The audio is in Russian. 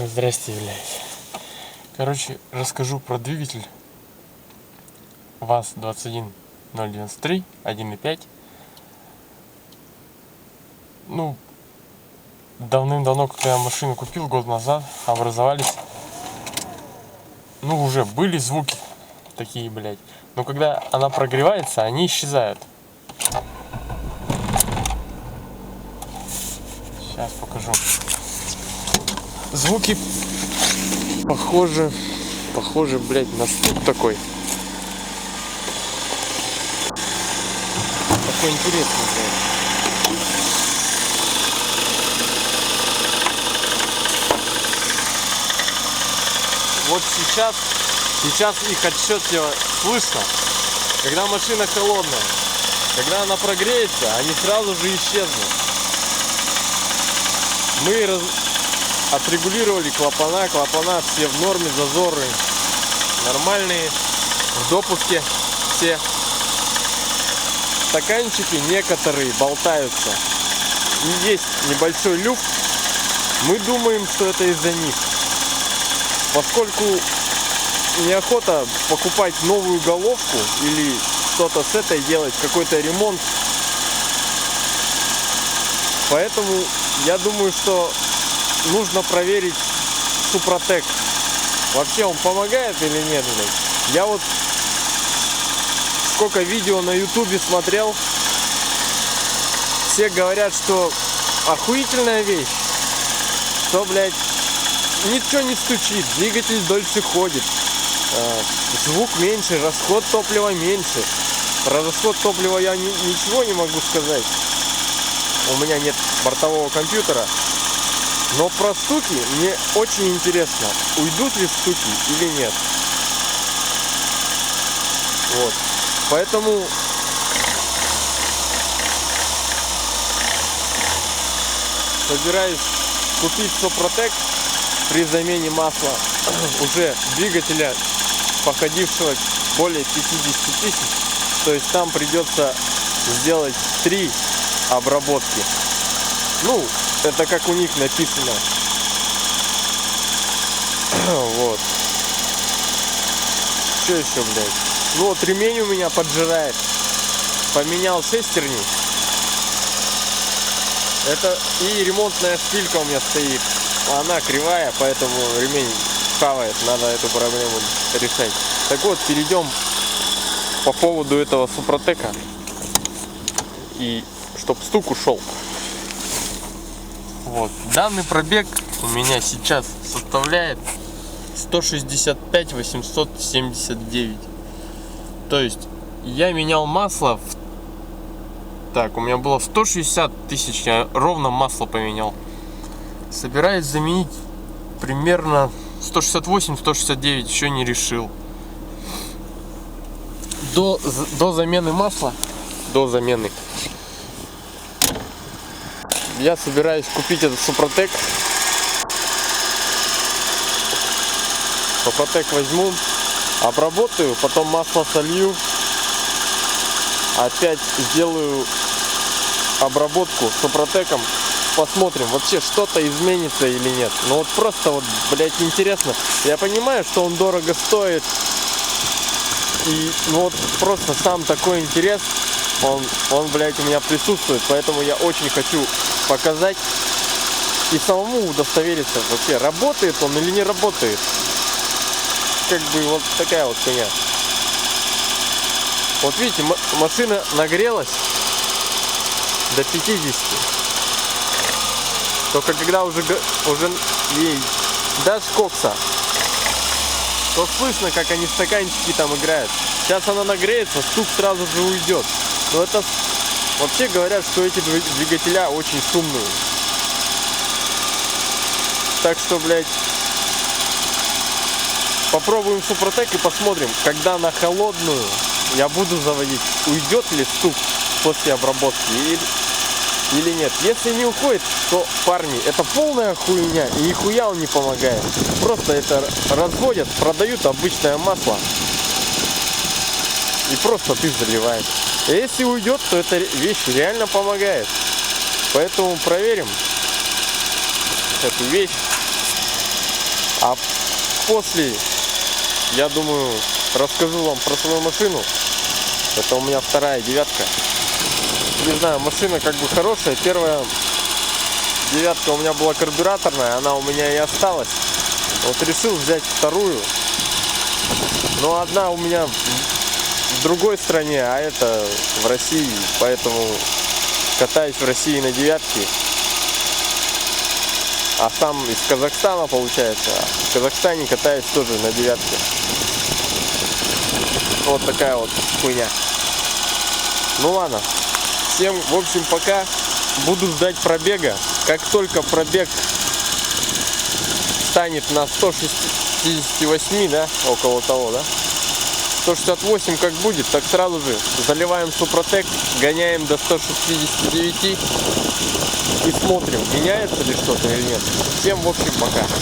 Здрасте, блядь. Короче, расскажу про двигатель ВАЗ-21093 1.5. Ну, давным-давно, когда я машину купил, год назад, образовались, ну, уже были звуки такие, блядь. Но когда она прогревается, они исчезают. Сейчас покажу. Звуки похоже, блядь, на стук такой. Такой интересный, блядь. Вот сейчас их отчетливо слышно. Когда машина холодная, когда она прогреется, они сразу же исчезнут. Мы отрегулировали клапана все в норме, зазоры нормальные, в допуске все. Стаканчики некоторые болтаются, и есть небольшой люфт. Мы думаем, что это из-за них, поскольку неохота покупать новую головку или что-то с этой делать, какой-то ремонт. Поэтому я думаю, что нужно проверить Супротек. Вообще он помогает или нет, блядь? Я вот сколько видео на ютубе смотрел, все говорят, что охуительная вещь, что, блядь, ничего не стучит, двигатель дольше ходит, звук меньше, расход топлива меньше. Про расход топлива я ничего не могу сказать, у меня нет бортового компьютера. Но про стуки мне очень интересно, уйдут ли стуки или нет. Вот. Поэтому собираюсь купить Супротек при замене масла уже двигателя, походившего более 50 тысяч. То есть там придется сделать 3 обработки. Ну, это как у них написано. Вот. Что еще, блядь? Ну вот ремень у меня поджирает. Поменял шестерни. Это и ремонтная шпилька у меня стоит. Она кривая, поэтому ремень хавает. Надо эту проблему решать. Так вот, перейдем по поводу этого Супротека. И чтоб стук ушел. Вот. Данный пробег у меня сейчас составляет 165 879. То есть я менял масло так, у меня было 160 тысяч, я ровно масло поменял. Собираюсь заменить примерно 168-169, еще не решил. До замены масла, я собираюсь купить этот Супротек. Супротек возьму, обработаю, потом масло солью, опять сделаю обработку Супротеком, посмотрим, вообще что-то изменится или нет. Ну вот просто вот, блять, интересно. Я понимаю, что он дорого стоит, и ну вот просто сам такой интерес, он, блядь, у меня присутствует, поэтому я очень хочу показать и самому удостовериться, вообще работает он или не работает. Как бы вот такая вот хуйня. Вот видите, машина нагрелась до 50. Только когда уже ей дашь кокса, то слышно, как они стаканчики там играют. Сейчас она нагреется, стук сразу же уйдет. Но это вообще говорят, что эти двигателя очень шумные. Так что, блядь, попробуем Супротек и посмотрим, когда на холодную я буду заводить, уйдет ли стук после обработки или нет. Если не уходит, то, парни, это полная хуйня, и нихуя он не помогает. Просто это разводят, продают обычное масло, и просто ты заливаешь. А если уйдет, то эта вещь реально помогает. Поэтому проверим эту вещь. А после, я думаю, расскажу вам про свою машину. Это у меня вторая девятка. Не знаю, машина как бы хорошая. Первая девятка у меня была карбюраторная, она у меня и осталась. Вот решил взять вторую. Но одна у меня в другой стране, а это в России. Поэтому катаюсь в России на девятке. А сам из Казахстана, получается. В Казахстане катаюсь тоже на девятке. Вот такая вот хуйня. Ну ладно. Всем, в общем, пока. Буду ждать пробега. Как только пробег станет на 168, да, около того, да, 168 как будет, так сразу же заливаем Супротек, гоняем до 169 и смотрим, меняется ли что-то или нет. Всем, в общем, пока.